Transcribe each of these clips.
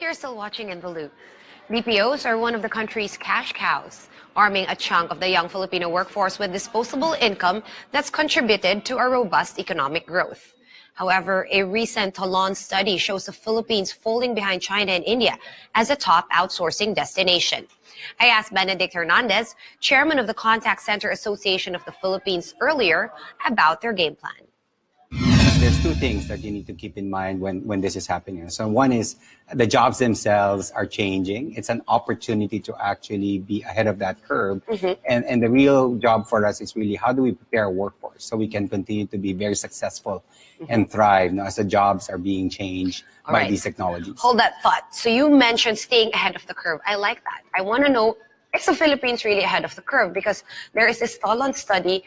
You're still watching In the Loop. BPOs are one of the country's cash cows, arming a chunk of the young Filipino workforce with disposable income that's contributed to a robust economic growth. However, a recent Talon study shows the Philippines falling behind China and India as a top outsourcing destination. I asked Benedict Hernandez, chairman of the Contact Center Association of the Philippines, earlier about their game plan. There's two things that you need to keep in mind when this is happening. So one is the jobs themselves are changing. It's an opportunity to actually be ahead of that curve. And the real job for us is really how do we prepare our workforce so we can continue to be very successful and thrive as the jobs are being changed by these technologies. Hold that thought. So you mentioned staying ahead of the curve. I like that. I want to know, is the Philippines really ahead of the curve? Because there is this Talon study,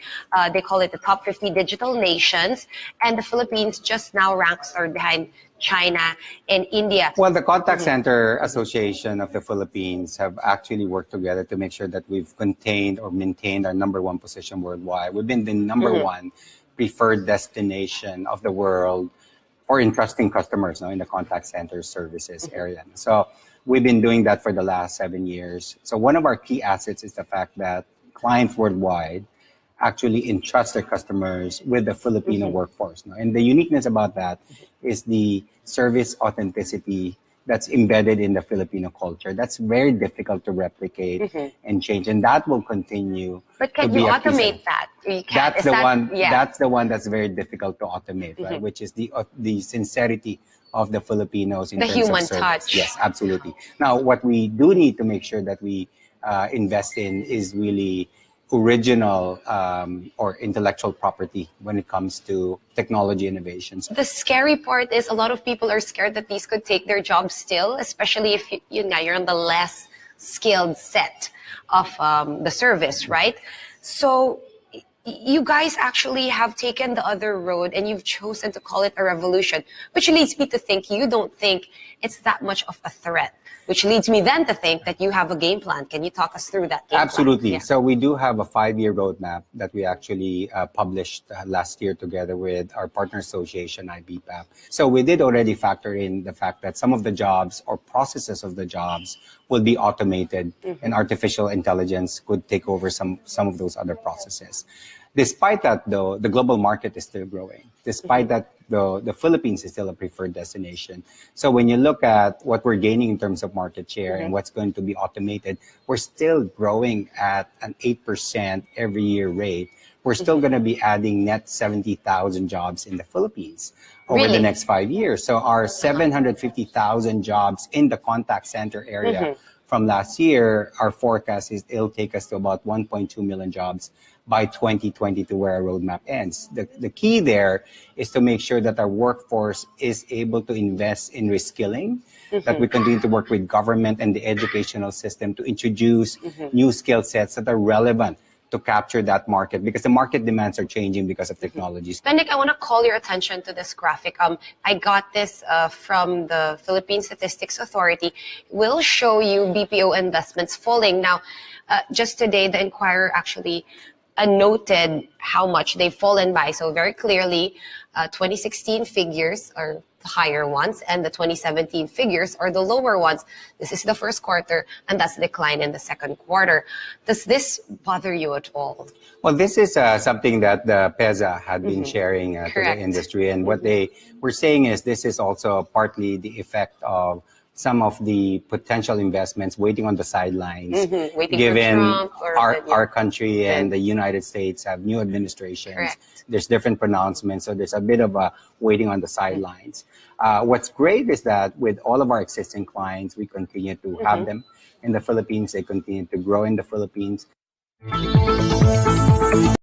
they call it the top 50 digital nations, and the Philippines just now ranks third behind China and India. Well, the Contact Center Association of the Philippines have actually worked together to make sure that we've contained or maintained our #1 position worldwide. We've been the #1 preferred destination of the world for entrusting customers in the contact center services area. So we've been doing that for the last 7 years. So one of our key assets is the fact that clients worldwide actually entrust their customers with the Filipino workforce. And the uniqueness about that is the service authenticity that's embedded in the Filipino culture. That's very difficult to replicate and change, and that will continue. But can you automate that? That's the one. That's the one that's very difficult to automate, right? Which is the sincerity of the Filipinos in the terms human of service. touch. Yes, absolutely. Now, what we do need to make sure that we invest in is really original or intellectual property when it comes to technology innovations. The scary part is a lot of people are scared that these could take their jobs still, especially if you're on the less skilled set of the service, right? So you guys actually have taken the other road and you've chosen to call it a revolution, which leads me to think you don't think it's that much of a threat, which leads me then to think that you have a game plan. Can you talk us through that game Absolutely. plan? So we do have a 5-year roadmap that we actually published last year together with our partner association, IBPAP. So we did already factor in the fact that some of the jobs or processes of the jobs will be automated and artificial intelligence could take over some of those other processes. Despite that, though, the global market is still growing. Despite that, though, the Philippines is still a preferred destination. So when you look at what we're gaining in terms of market share and what's going to be automated, we're still growing at an 8% every year rate. We're still going to be adding net 70,000 jobs in the Philippines over the next 5 years. So our 750,000 jobs in the contact center area from last year, our forecast is it'll take us to about 1.2 million jobs by 2020 to where our roadmap ends. The key there is to make sure that our workforce is able to invest in reskilling, that we continue to work with government and the educational system to introduce new skill sets that are relevant to capture that market, because the market demands are changing because of technologies. Benedict, I want to call your attention to this graphic. I got this from the Philippine Statistics Authority. We'll show you BPO investments falling. Now, just today, the Inquirer actually noted how much they've fallen by. So very clearly, 2016 figures are the higher ones and the 2017 figures are the lower ones. This is the first quarter and that's the decline in the second quarter. Does this bother you at all? Well, this is something that the PEZA had been sharing to the industry. And what they were saying is this is also partly the effect of some of the potential investments waiting on the sidelines, given our country and the United States have new administrations. There's different pronouncements, so there's a bit of a waiting on the sidelines. What's great is that with all of our existing clients, we continue to have them in the Philippines. They continue to grow in the Philippines.